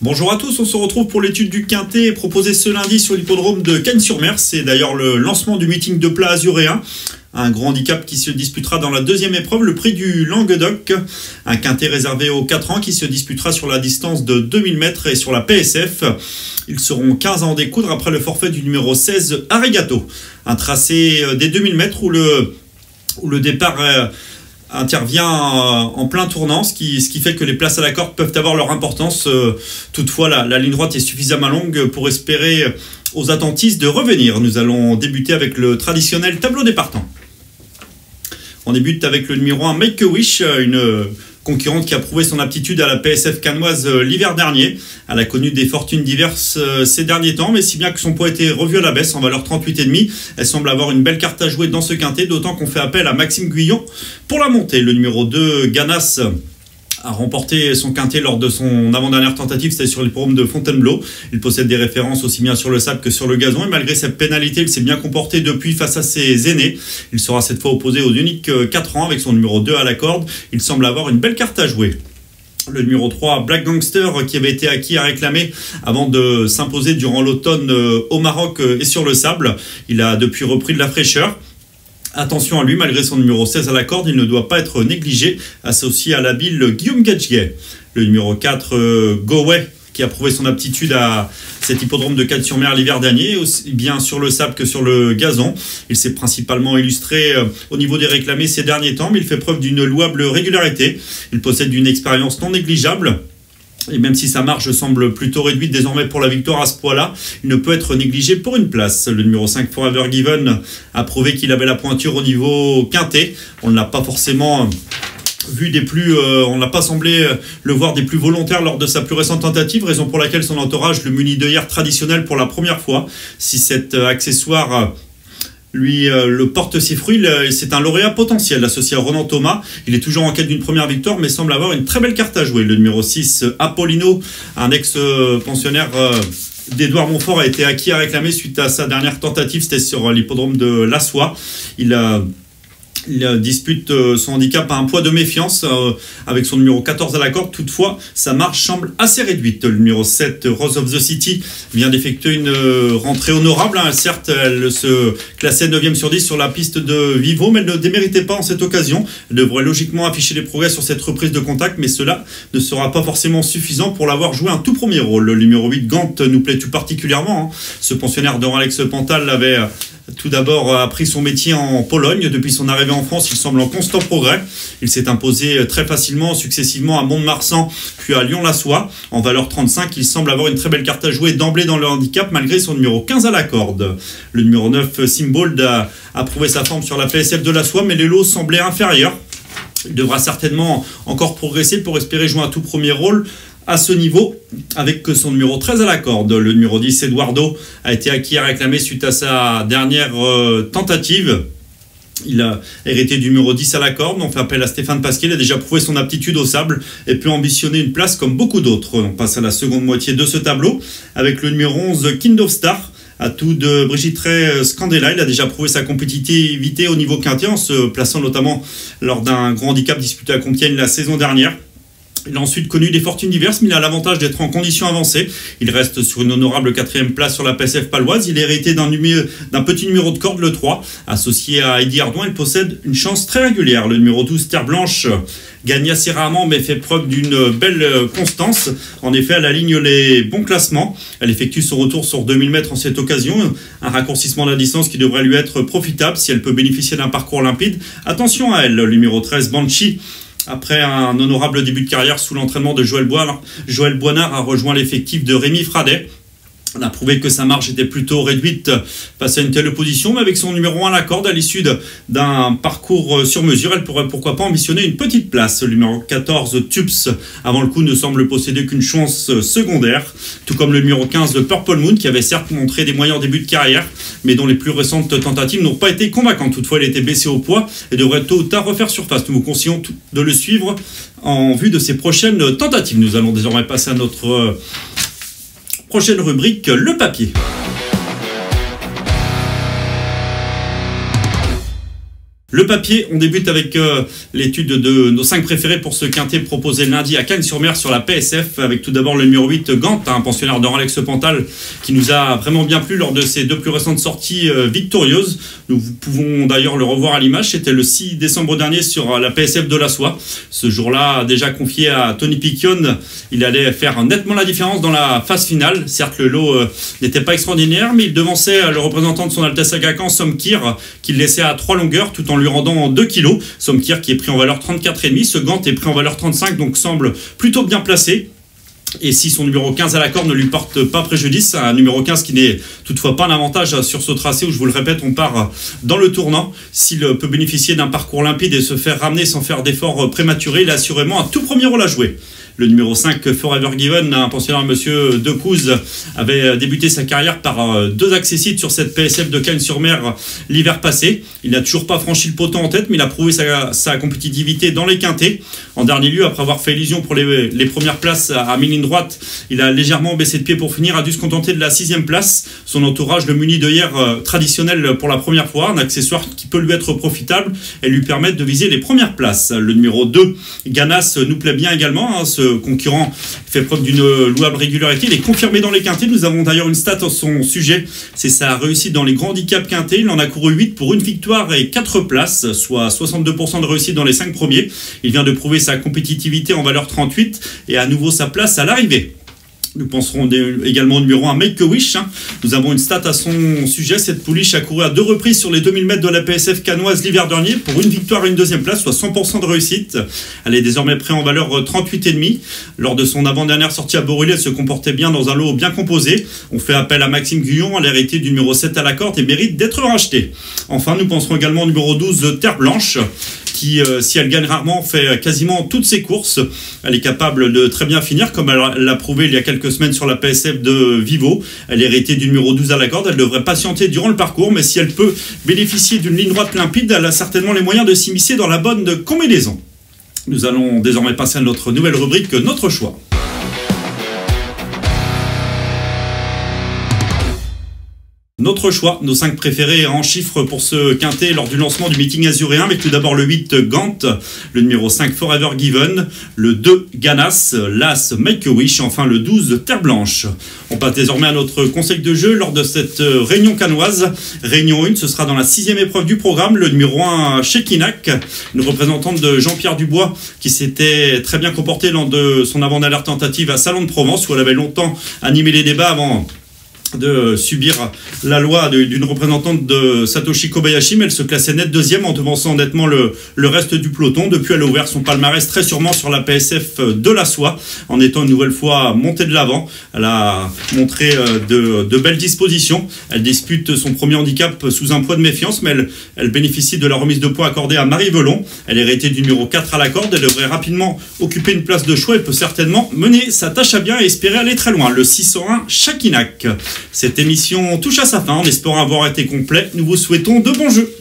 Bonjour à tous, on se retrouve pour l'étude du quintet proposée ce lundi sur l'hippodrome de Cagnes-sur-Mer. C'est d'ailleurs le lancement du meeting de plat azuréen. Un grand handicap qui se disputera dans la deuxième épreuve, le prix du Languedoc. Un quintet réservé aux 4 ans qui se disputera sur la distance de 2000 mètres et sur la PSF. Ils seront 15 à en découdre après le forfait du numéro 16, Arigato. Un tracé des 2000 mètres où le départ intervient en plein tournant, ce qui fait que les places à la corde peuvent avoir leur importance. Toutefois, la ligne droite est suffisamment longue pour espérer aux attentistes de revenir. Nous allons débuter avec le traditionnel tableau des partants. On débute avec le numéro 1, Make a Wish, une concurrente qui a prouvé son aptitude à la PSF cannoise l'hiver dernier. Elle a connu des fortunes diverses ces derniers temps, mais si bien que son poids a été revu à la baisse en valeur 38,5. Elle semble avoir une belle carte à jouer dans ce quintet, d'autant qu'on fait appel à Maxime Guyon pour la montée. Le numéro 2, Ganas, a remporté son quintet lors de son avant-dernière tentative, c'était sur l'hippodrome de Fontainebleau. Il possède des références aussi bien sur le sable que sur le gazon, et malgré cette pénalité, il s'est bien comporté depuis face à ses aînés. Il sera cette fois opposé aux uniques 4 ans avec son numéro 2 à la corde. Il semble avoir une belle carte à jouer. Le numéro 3, Black Gangster, qui avait été acquis à réclamer avant de s'imposer durant l'automne au Maroc et sur le sable. Il a depuis repris de la fraîcheur. Attention à lui, malgré son numéro 16 à la corde, il ne doit pas être négligé, associé à l'habile Guillaume Gadjier. Le numéro 4, Go Way, qui a prouvé son aptitude à cet hippodrome de Cagnes-sur-Mer l'hiver dernier, aussi bien sur le sable que sur le gazon. Il s'est principalement illustré au niveau des réclamés ces derniers temps, mais il fait preuve d'une louable régularité. Il possède une expérience non négligeable. Et même si sa marge semble plutôt réduite désormais pour la victoire à ce poids-là, il ne peut être négligé pour une place. Le numéro 5, Forever Given, a prouvé qu'il avait la pointure au niveau quintet. On ne l'a pas forcément vu on n'a pas semblé le voir des plus volontaires lors de sa plus récente tentative, raison pour laquelle son entourage le munit d'œillères traditionnelles pour la première fois. Si cet accessoire lui le porte ses fruits, c'est un lauréat potentiel associé à Ronan Thomas. Il est toujours en quête d'une première victoire, mais semble avoir une très belle carte à jouer. Le numéro 6, Apollino, un ex-pensionnaire d'Edouard Montfort, a été acquis à réclamer suite à sa dernière tentative, c'était sur l'hippodrome de La Soie. Il dispute son handicap à un poids de méfiance avec son numéro 14 à la corde. Toutefois, sa marge semble assez réduite. Le numéro 7, Rose of the City, vient d'effectuer une rentrée honorable. Certes, elle se classait 9e sur 10 sur la piste de Vivo, mais elle ne déméritait pas en cette occasion. Elle devrait logiquement afficher les progrès sur cette reprise de contact, mais cela ne sera pas forcément suffisant pour l'avoir joué un tout premier rôle. Le numéro 8, Gant, nous plaît tout particulièrement. Ce pensionnaire de Alex Pantal avait tout d'abord appris son métier en Pologne. Depuis son arrivée en France, il semble en constant progrès. Il s'est imposé très facilement, successivement à Mont-de-Marsan, puis à Lyon-la-Soie. En valeur 35, il semble avoir une très belle carte à jouer d'emblée dans le handicap, malgré son numéro 15 à la corde. Le numéro 9, Simbold, a prouvé sa forme sur la PSF de la Soie, mais les lots semblaient inférieurs. Il devra certainement encore progresser pour espérer jouer un tout premier rôle à ce niveau, avec son numéro 13 à la corde. Le numéro 10, Eduardo, a été acquis à réclamer suite à sa dernière tentative. Il a hérité du numéro 10 à la corde. On fait appel à Stéphane Pasquier. Il a déjà prouvé son aptitude au sable et peut ambitionner une place comme beaucoup d'autres. On passe à la seconde moitié de ce tableau avec le numéro 11, Kind of Star. Atout de Brigitte Ray Scandella. Il a déjà prouvé sa compétitivité au niveau quintet en se plaçant notamment lors d'un grand handicap disputé à Compiègne la saison dernière. Il a ensuite connu des fortunes diverses, mais il a l'avantage d'être en condition avancée. Il reste sur une honorable 4e place sur la PSF paloise. Il est hérité d'un petit numéro de corde, le 3. Associé à Eddie Ardouin, il possède une chance très régulière. Le numéro 12, Terre Blanche, gagne assez rarement, mais fait preuve d'une belle constance. En effet, elle aligne les bons classements. Elle effectue son retour sur 2000 mètres en cette occasion. Un raccourcissement de la distance qui devrait lui être profitable si elle peut bénéficier d'un parcours limpide. Attention à elle. Le numéro 13, Banshee, après un honorable début de carrière sous l'entraînement de Joël Boinard, a rejoint l'effectif de Rémi Fradet. On a prouvé que sa marge était plutôt réduite face à une telle opposition, mais avec son numéro 1 à la corde, à l'issue d'un parcours sur mesure, elle pourrait pourquoi pas ambitionner une petite place. Le numéro 14, Tups, avant le coup, ne semble posséder qu'une chance secondaire, tout comme le numéro 15, Purple Moon, qui avait certes montré des moyens débuts de carrière, mais dont les plus récentes tentatives n'ont pas été convaincantes. Toutefois, il était baissé au poids et devrait tôt ou tard refaire surface. Nous vous conseillons de le suivre en vue de ses prochaines tentatives. Nous allons désormais passer à notre prochaine rubrique, le papier. Le papier, on débute avec l'étude de nos 5 préférés pour ce quintet proposé lundi à Cagnes-sur-Mer sur la PSF, avec tout d'abord le numéro 8, Gant, un pensionnaire de Alex Pantal qui nous a vraiment bien plu lors de ses 2 plus récentes sorties victorieuses. Nous pouvons d'ailleurs le revoir à l'image, c'était le 6 décembre dernier sur la PSF de la Soie. Ce jour-là, déjà confié à Tony Piccione, il allait faire nettement la différence dans la phase finale. Certes, le lot n'était pas extraordinaire, mais il devançait le représentant de son Altesse Aga Khan, Somkir, qu'il laissait à 3 longueurs tout en lui rendant 2 kilos. Somkir qui est pris en valeur 34,5, ce Gant est pris en valeur 35, donc semble plutôt bien placé. Et si son numéro 15 à la corde ne lui porte pas préjudice, un numéro 15 qui n'est toutefois pas un avantage sur ce tracé où, je vous le répète, on part dans le tournant. S'il peut bénéficier d'un parcours limpide et se faire ramener sans faire d'efforts prématurés, il a assurément un tout premier rôle à jouer. Le numéro 5, Forever Given, un pensionnaire monsieur Decouze, avait débuté sa carrière par 2 accessites sur cette PSF de Cagnes-sur-Mer l'hiver passé. Il n'a toujours pas franchi le poteau en tête, mais il a prouvé sa compétitivité dans les quintés. En dernier lieu, après avoir fait illusion pour les premières places à mi-ligne droite, il a légèrement baissé de pied pour finir, a dû se contenter de la 6e place. Son entourage le munit d'œillères traditionnelles pour la première fois, un accessoire qui peut lui être profitable et lui permettre de viser les premières places. Le numéro 2, Ganas, nous plaît bien également, ce concurrent fait preuve d'une louable régularité. Il est confirmé dans les quintés. Nous avons d'ailleurs une stat à son sujet. C'est sa réussite dans les grands handicaps quintés. Il en a couru 8 pour une victoire et 4 places, soit 62% de réussite dans les 5 premiers. Il vient de prouver sa compétitivité en valeur 38 et à nouveau sa place à l'arrivée. Nous penserons également au numéro 1, Make-A-Wish. Nous avons une stat à son sujet. Cette pouliche a couru à 2 reprises sur les 2000 mètres de la PSF cannoise l'hiver dernier pour une victoire et une 2e place, soit 100% de réussite. Elle est désormais prête en valeur 38,5. Lors de son avant-dernière sortie à Borrelais, elle se comportait bien dans un lot bien composé. On fait appel à Maxime Guyon, elle a hérité du numéro 7 à la corde et mérite d'être rachetée. Enfin, nous penserons également au numéro 12, Terre Blanche, qui, si elle gagne rarement, fait quasiment toutes ses courses. Elle est capable de très bien finir, comme elle l'a prouvé il y a quelques semaines sur la PSF de Vivo. Elle est héritée du numéro 12 à la corde. Elle devrait patienter durant le parcours, mais si elle peut bénéficier d'une ligne droite limpide, elle a certainement les moyens de s'immiscer dans la bonne combinaison. Nous allons désormais passer à notre nouvelle rubrique, notre choix. Notre choix, nos 5 préférés en chiffres pour ce quintet lors du lancement du meeting azuréen, avec tout d'abord le 8 Gant, le numéro 5 Forever Given, le 2 Ganas, l'As Make-A-Wish, enfin le 12 Terre Blanche. On passe désormais à notre conseil de jeu lors de cette réunion cannoise. Réunion 1, ce sera dans la 6e épreuve du programme, le numéro 1 Chekinac, une représentante de Jean-Pierre Dubois qui s'était très bien comportée lors de son avant-dernière tentative à Salon de Provence, où elle avait longtemps animé les débats avant de subir la loi d'une représentante de Satoshi Kobayashi, mais elle se classait net 2e en devançant nettement le reste du peloton. Depuis, elle a ouvert son palmarès très sûrement sur la PSF de la Soie, en étant une nouvelle fois montée de l'avant. Elle a montré de belles dispositions. Elle dispute son premier handicap sous un poids de méfiance, mais elle bénéficie de la remise de poids accordée à Marie Velon. Elle est héritée du numéro 4 à la corde. Elle devrait rapidement occuper une place de choix et peut certainement mener sa tâche à bien et espérer aller très loin. Le 601 Chekinac. Cette émission touche à sa fin, en espérant avoir été complet. Nous vous souhaitons de bons jeux.